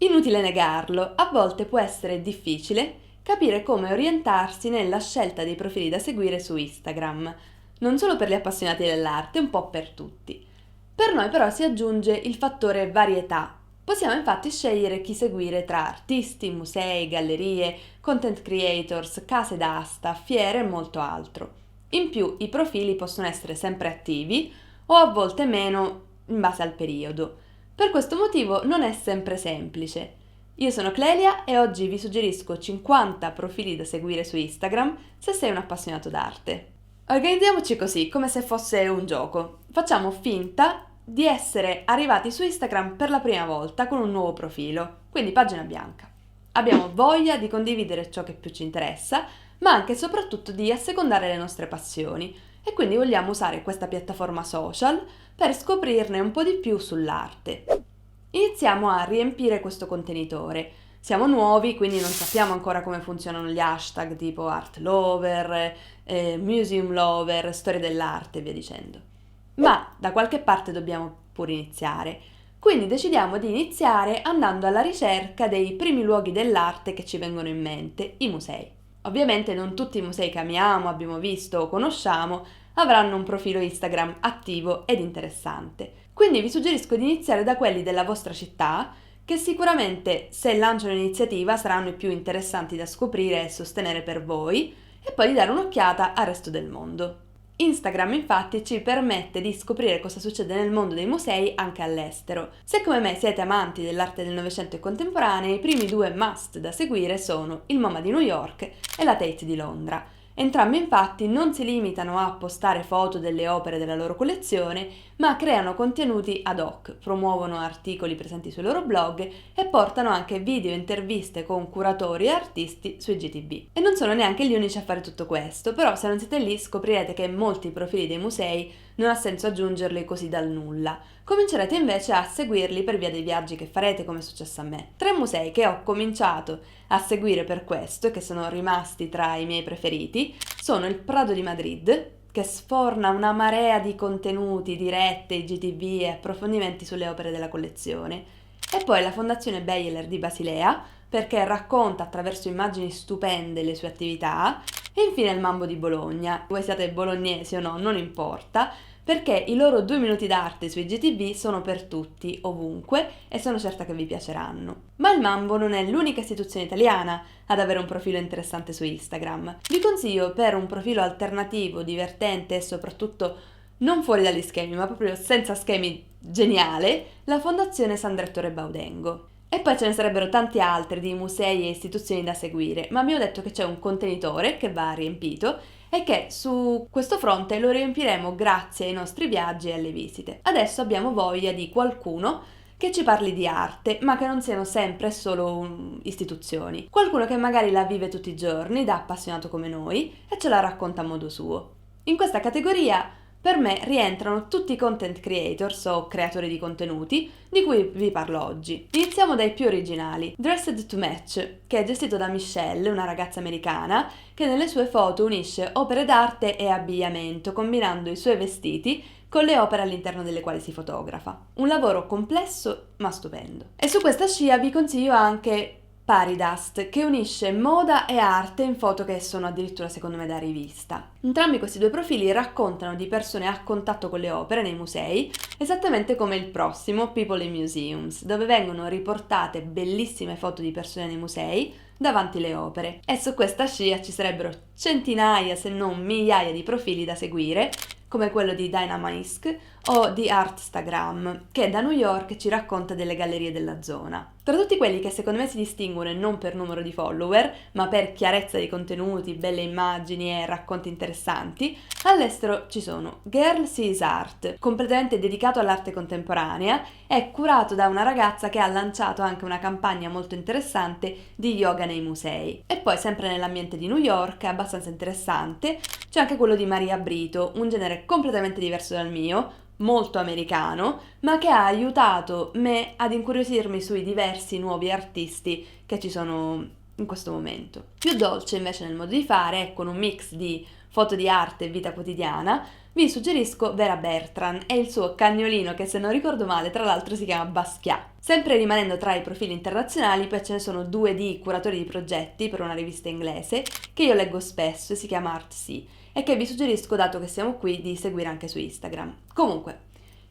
Inutile negarlo, a volte può essere difficile capire come orientarsi nella scelta dei profili da seguire su Instagram, non solo per gli appassionati dell'arte, un po' per tutti. Per noi però si aggiunge il fattore varietà. Possiamo infatti scegliere chi seguire tra artisti, musei, gallerie, content creators, case d'asta, fiere e molto altro. In più i profili possono essere sempre attivi o a volte meno in base al periodo. Per questo motivo non è sempre semplice. Io sono Clelia e oggi vi suggerisco 50 profili da seguire su Instagram se sei un appassionato d'arte. Organizziamoci così, come se fosse un gioco. Facciamo finta di essere arrivati su Instagram per la prima volta con un nuovo profilo, quindi pagina bianca. Abbiamo voglia di condividere ciò che più ci interessa, ma anche e soprattutto di assecondare le nostre passioni e quindi vogliamo usare questa piattaforma social per scoprirne un po' di più sull'arte. Iniziamo a riempire questo contenitore. Siamo nuovi, quindi non sappiamo ancora come funzionano gli hashtag tipo art lover, museum lover, storia dell'arte e via dicendo. Ma da qualche parte dobbiamo pure iniziare. Quindi decidiamo di iniziare andando alla ricerca dei primi luoghi dell'arte che ci vengono in mente, i musei. Ovviamente non tutti i musei che amiamo, abbiamo visto o conosciamo avranno un profilo Instagram attivo ed interessante. Quindi vi suggerisco di iniziare da quelli della vostra città, che sicuramente se lanciano l'iniziativa saranno i più interessanti da scoprire e sostenere per voi, e poi di dare un'occhiata al resto del mondo. Instagram infatti ci permette di scoprire cosa succede nel mondo dei musei anche all'estero. Se come me siete amanti dell'arte del Novecento e contemporanea, i primi due must da seguire sono il MoMA di New York e la Tate di Londra. Entrambi infatti non si limitano a postare foto delle opere della loro collezione, ma creano contenuti ad hoc, promuovono articoli presenti sui loro blog e portano anche video e interviste con curatori e artisti sui GTB. E non sono neanche gli unici a fare tutto questo, però se non siete lì scoprirete che molti profili dei musei non ha senso aggiungerli così dal nulla. Comincerete invece a seguirli per via dei viaggi che farete, come è successo a me. 3 musei che ho cominciato a seguire per questo e che sono rimasti tra i miei preferiti sono il Prado di Madrid, che sforna una marea di contenuti, dirette, IGTV e approfondimenti sulle opere della collezione, e poi la Fondazione Beyeler di Basilea, perché racconta attraverso immagini stupende le sue attività, e infine il Mambo di Bologna. Voi siate bolognesi o no, non importa, perché i loro 2 minuti d'arte sui GTV sono per tutti, ovunque, e sono certa che vi piaceranno. Ma il Mambo non è l'unica istituzione italiana ad avere un profilo interessante su Instagram. Vi consiglio, per un profilo alternativo, divertente e soprattutto non fuori dagli schemi, ma proprio senza schemi, geniale, la Fondazione Sandrettore Baudengo. E poi ce ne sarebbero tanti altri di musei e istituzioni da seguire, ma abbiamo detto che c'è un contenitore che va riempito e che su questo fronte lo riempiremo grazie ai nostri viaggi e alle visite. Adesso abbiamo voglia di qualcuno che ci parli di arte, ma che non siano sempre solo istituzioni. Qualcuno che magari la vive tutti i giorni, da appassionato come noi, e ce la racconta a modo suo. In questa categoria per me rientrano tutti i content creators o creatori di contenuti di cui vi parlo oggi. Iniziamo dai più originali. Dressed to Match, che è gestito da Michelle, una ragazza americana, che nelle sue foto unisce opere d'arte e abbigliamento, combinando i suoi vestiti con le opere all'interno delle quali si fotografa. Un lavoro complesso ma stupendo. E su questa scia vi consiglio anche Paridust, che unisce moda e arte in foto che sono addirittura secondo me da rivista. Entrambi questi due profili raccontano di persone a contatto con le opere nei musei, esattamente come il prossimo, People in Museums, dove vengono riportate bellissime foto di persone nei musei davanti le opere. E su questa scia ci sarebbero centinaia, se non migliaia di profili da seguire, come quello di Dynamisk o di Artstagram, che da New York ci racconta delle gallerie della zona. Tra tutti quelli che secondo me si distinguono non per numero di follower, ma per chiarezza di contenuti, belle immagini e racconti interessanti, all'estero ci sono Girl Sees Art, completamente dedicato all'arte contemporanea, è curato da una ragazza che ha lanciato anche una campagna molto interessante di yoga nei musei. E poi sempre nell'ambiente di New York, è abbastanza interessante, c'è anche quello di Maria Brito, un genere completamente diverso dal mio, molto americano, ma che ha aiutato me ad incuriosirmi sui diversi nuovi artisti che ci sono in questo momento. Più dolce invece nel modo di fare, con un mix di foto di arte e vita quotidiana, vi suggerisco Vera Bertran e il suo cagnolino che, se non ricordo male, tra l'altro si chiama Basquiat. Sempre rimanendo tra i profili internazionali, poi ce ne sono due di curatori di progetti per una rivista inglese che io leggo spesso e si chiama Artsy e che vi suggerisco, dato che siamo qui, di seguire anche su Instagram. Comunque,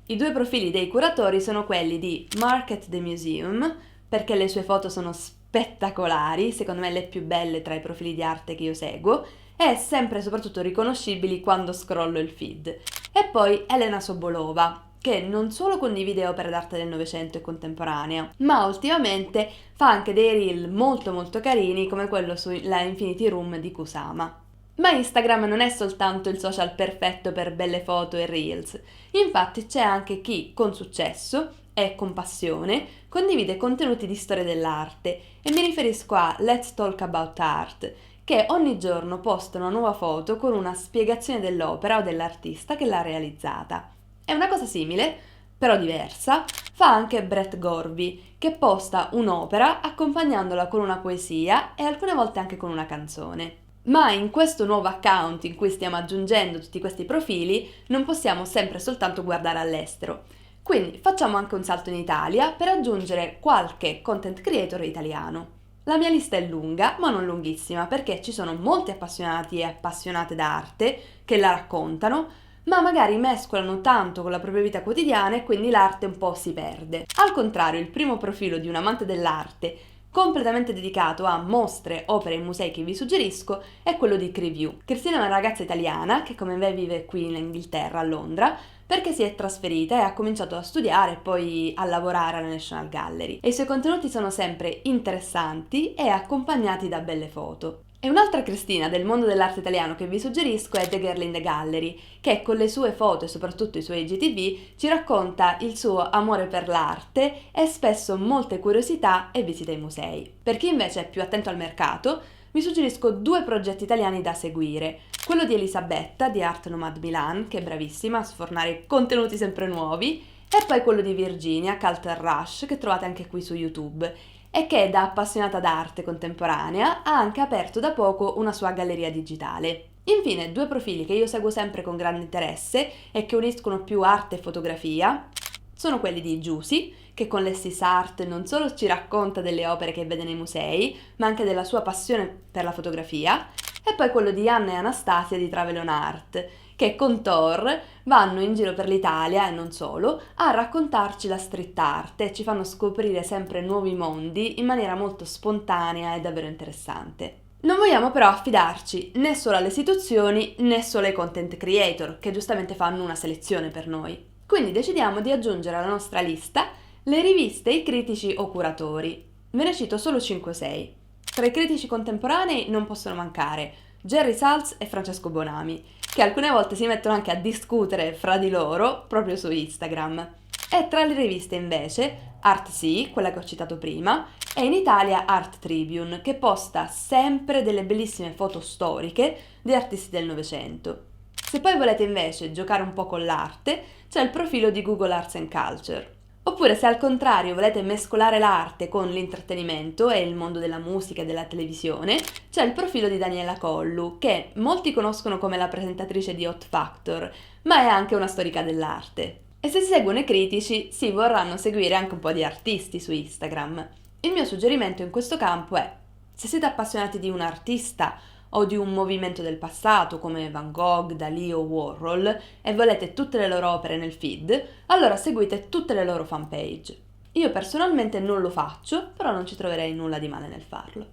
i due profili dei curatori sono quelli di Market the Museum, perché le sue foto sono spettacolari, secondo me le più belle tra i profili di arte che io seguo, e sempre e soprattutto riconoscibili quando scrollo il feed. E poi Elena Sobolova, che non solo condivide opere d'arte del Novecento e contemporanea, ma ultimamente fa anche dei reel molto molto carini come quello sulla Infinity Room di Kusama. Ma Instagram non è soltanto il social perfetto per belle foto e reels, infatti c'è anche chi con successo e con passione condivide contenuti di storia dell'arte, e mi riferisco a Let's Talk About Art, che ogni giorno posta una nuova foto con una spiegazione dell'opera o dell'artista che l'ha realizzata. È una cosa simile, però diversa, fa anche Brett Gorby, che posta un'opera accompagnandola con una poesia e alcune volte anche con una canzone. Ma in questo nuovo account in cui stiamo aggiungendo tutti questi profili non possiamo sempre soltanto guardare all'estero. Quindi facciamo anche un salto in Italia per aggiungere qualche content creator italiano. La mia lista è lunga, ma non lunghissima, perché ci sono molti appassionati e appassionate d'arte che la raccontano, ma magari mescolano tanto con la propria vita quotidiana e quindi l'arte un po' si perde. Al contrario, il primo profilo di un amante dell'arte completamente dedicato a mostre, opere e musei che vi suggerisco è quello di Creview. Cristina è una ragazza italiana che come me vive qui in Inghilterra, a Londra, perché si è trasferita e ha cominciato a studiare e poi a lavorare alla National Gallery. E i suoi contenuti sono sempre interessanti e accompagnati da belle foto. E un'altra Cristina del mondo dell'arte italiano che vi suggerisco è The Girl in the Gallery, che con le sue foto e soprattutto i suoi IGTV ci racconta il suo amore per l'arte e spesso molte curiosità e visite ai musei. Per chi invece è più attento al mercato, vi suggerisco due progetti italiani da seguire. Quello di Elisabetta di Art Nomad Milan, che è bravissima a sfornare contenuti sempre nuovi, e poi quello di Virginia, Culture Rush, che trovate anche qui su YouTube, e che da appassionata d'arte contemporanea ha anche aperto da poco una sua galleria digitale. Infine, due profili che io seguo sempre con grande interesse e che uniscono più arte e fotografia sono quelli di Giusy, che con l'Essis Art non solo ci racconta delle opere che vede nei musei, ma anche della sua passione per la fotografia, e poi quello di Anna e Anastasia di Travel on Art, che con Thor vanno in giro per l'Italia e non solo a raccontarci la street art e ci fanno scoprire sempre nuovi mondi in maniera molto spontanea e davvero interessante. Non vogliamo però affidarci né solo alle istituzioni né solo ai content creator, che giustamente fanno una selezione per noi. Quindi decidiamo di aggiungere alla nostra lista le riviste, i critici o curatori. Ve ne cito solo 5-6. Tra i critici contemporanei non possono mancare Jerry Salz e Francesco Bonami, che alcune volte si mettono anche a discutere fra di loro proprio su Instagram. E tra le riviste invece Artsy, quella che ho citato prima, e in Italia Art Tribune, che posta sempre delle bellissime foto storiche di artisti del Novecento. Se poi volete invece giocare un po' con l'arte, c'è il profilo di Google Arts and Culture. Oppure se al contrario volete mescolare l'arte con l'intrattenimento e il mondo della musica e della televisione, c'è il profilo di Daniela Collu, che molti conoscono come la presentatrice di Hot Factor, ma è anche una storica dell'arte. E se si seguono i critici, si vorranno seguire anche un po' di artisti su Instagram. Il mio suggerimento in questo campo è: se siete appassionati di un artista o di un movimento del passato come Van Gogh, Dalì o Warhol e volete tutte le loro opere nel feed, allora seguite tutte le loro fanpage. Io personalmente non lo faccio, però non ci troverei nulla di male nel farlo.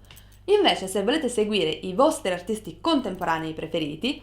Invece, se volete seguire i vostri artisti contemporanei preferiti,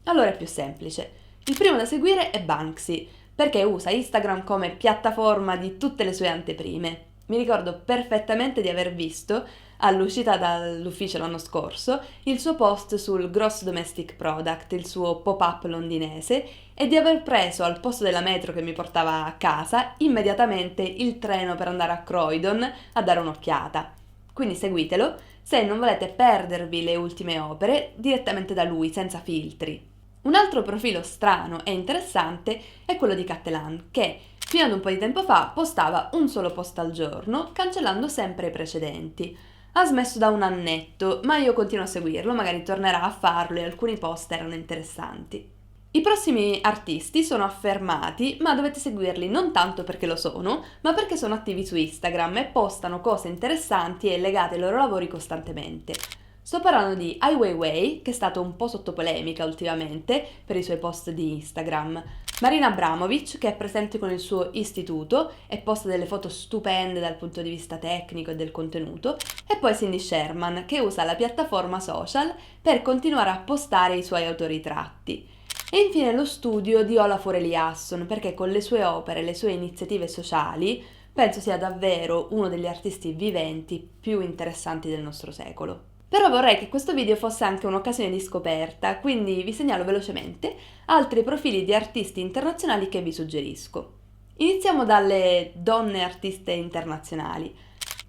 allora è più semplice. Il primo da seguire è Banksy, perché usa Instagram come piattaforma di tutte le sue anteprime. Mi ricordo perfettamente di aver visto, all'uscita dall'ufficio l'anno scorso, il suo post sul Gross Domestic Product, il suo pop-up londinese, e di aver preso al posto della metro che mi portava a casa immediatamente il treno per andare a Croydon a dare un'occhiata. Quindi seguitelo se non volete perdervi le ultime opere direttamente da lui, senza filtri. Un altro profilo strano e interessante è quello di Cattelan, che fino ad un po' di tempo fa postava un solo post al giorno, cancellando sempre i precedenti. Ha smesso da un annetto, ma io continuo a seguirlo, magari tornerà a farlo e alcuni post erano interessanti. I prossimi artisti sono affermati, ma dovete seguirli non tanto perché lo sono, ma perché sono attivi su Instagram e postano cose interessanti e legate ai loro lavori costantemente. Sto parlando di Ai Weiwei, che è stato un po' sotto polemica ultimamente per i suoi post di Instagram, Marina Abramovic, che è presente con il suo istituto e posta delle foto stupende dal punto di vista tecnico e del contenuto, e poi Cindy Sherman, che usa la piattaforma social per continuare a postare i suoi autoritratti. E infine lo studio di Olafur Eliasson, perché con le sue opere e le sue iniziative sociali penso sia davvero uno degli artisti viventi più interessanti del nostro secolo. Però vorrei che questo video fosse anche un'occasione di scoperta, quindi vi segnalo velocemente altri profili di artisti internazionali che vi suggerisco. Iniziamo dalle donne artiste internazionali.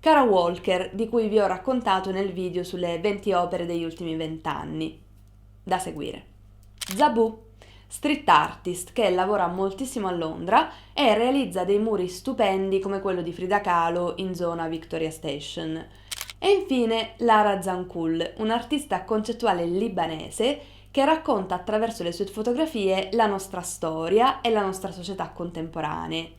Kara Walker, di cui vi ho raccontato nel video sulle 20 opere degli ultimi 20 anni. Da seguire. Zaboo, street artist che lavora moltissimo a Londra e realizza dei muri stupendi come quello di Frida Kahlo in zona Victoria Station. E infine Lara Zankul, un'artista concettuale libanese che racconta attraverso le sue fotografie la nostra storia e la nostra società contemporanee.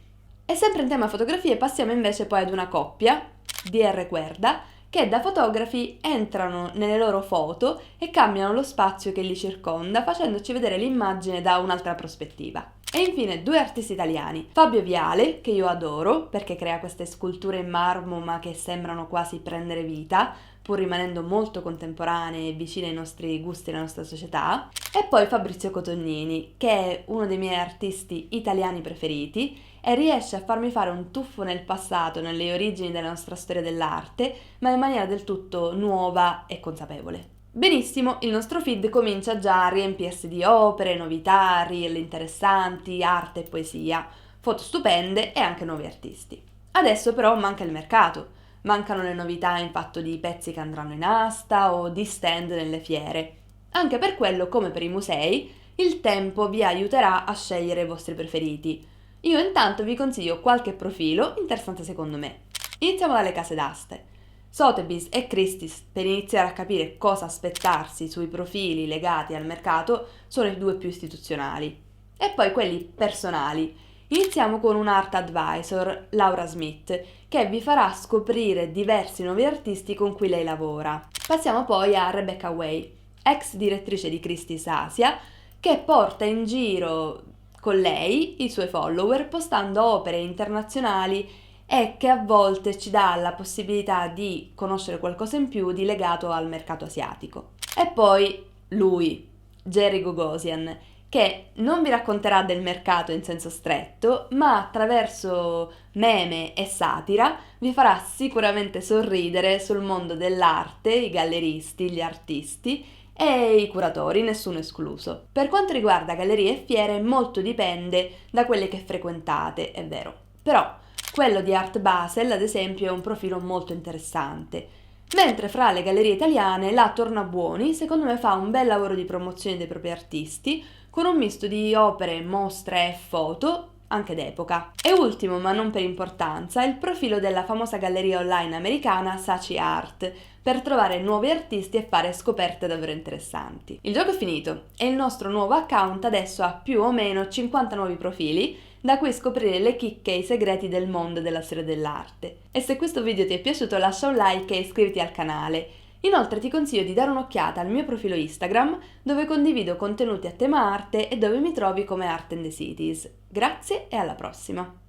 E sempre in tema fotografie passiamo invece poi ad una coppia, DR Guerda, che da fotografi entrano nelle loro foto e cambiano lo spazio che li circonda, facendoci vedere l'immagine da un'altra prospettiva. E infine due artisti italiani, Fabio Viale, che io adoro perché crea queste sculture in marmo ma che sembrano quasi prendere vita, pur rimanendo molto contemporanee e vicine ai nostri gusti e alla nostra società, e poi Fabrizio Cotognini, che è uno dei miei artisti italiani preferiti e riesce a farmi fare un tuffo nel passato, nelle origini della nostra storia dell'arte, ma in maniera del tutto nuova e consapevole. Benissimo, il nostro feed comincia già a riempirsi di opere, novità, reel interessanti, arte e poesia, foto stupende e anche nuovi artisti. Adesso però manca il mercato, mancano le novità in fatto di pezzi che andranno in asta o di stand nelle fiere. Anche per quello, come per i musei, il tempo vi aiuterà a scegliere i vostri preferiti. Io intanto vi consiglio qualche profilo interessante secondo me. Iniziamo dalle case d'aste. Sotheby's e Christie's, per iniziare a capire cosa aspettarsi sui profili legati al mercato, sono i due più istituzionali. E poi quelli personali. Iniziamo con un art advisor, Laura Smith, che vi farà scoprire diversi nuovi artisti con cui lei lavora. Passiamo poi a Rebecca Way, ex direttrice di Christie's Asia, che porta in giro con lei i suoi follower postando opere internazionali e che a volte ci dà la possibilità di conoscere qualcosa in più di legato al mercato asiatico. E poi lui, Jerry Gogosian, che non vi racconterà del mercato in senso stretto, ma attraverso meme e satira vi farà sicuramente sorridere sul mondo dell'arte, i galleristi, gli artisti e i curatori, nessuno escluso. Per quanto riguarda gallerie e fiere, molto dipende da quelle che frequentate, è vero. Però quello di Art Basel, ad esempio, è un profilo molto interessante. Mentre fra le gallerie italiane, la Tornabuoni, secondo me, fa un bel lavoro di promozione dei propri artisti, con un misto di opere, mostre e foto, anche d'epoca. E ultimo, ma non per importanza, il profilo della famosa galleria online americana Saatchi Art, per trovare nuovi artisti e fare scoperte davvero interessanti. Il gioco è finito e il nostro nuovo account adesso ha più o meno 50 nuovi profili, da cui scoprire le chicche e i segreti del mondo della storia dell'arte. E se questo video ti è piaciuto lascia un like e iscriviti al canale. Inoltre ti consiglio di dare un'occhiata al mio profilo Instagram, dove condivido contenuti a tema arte e dove mi trovi come Art and the Cities. Grazie e alla prossima!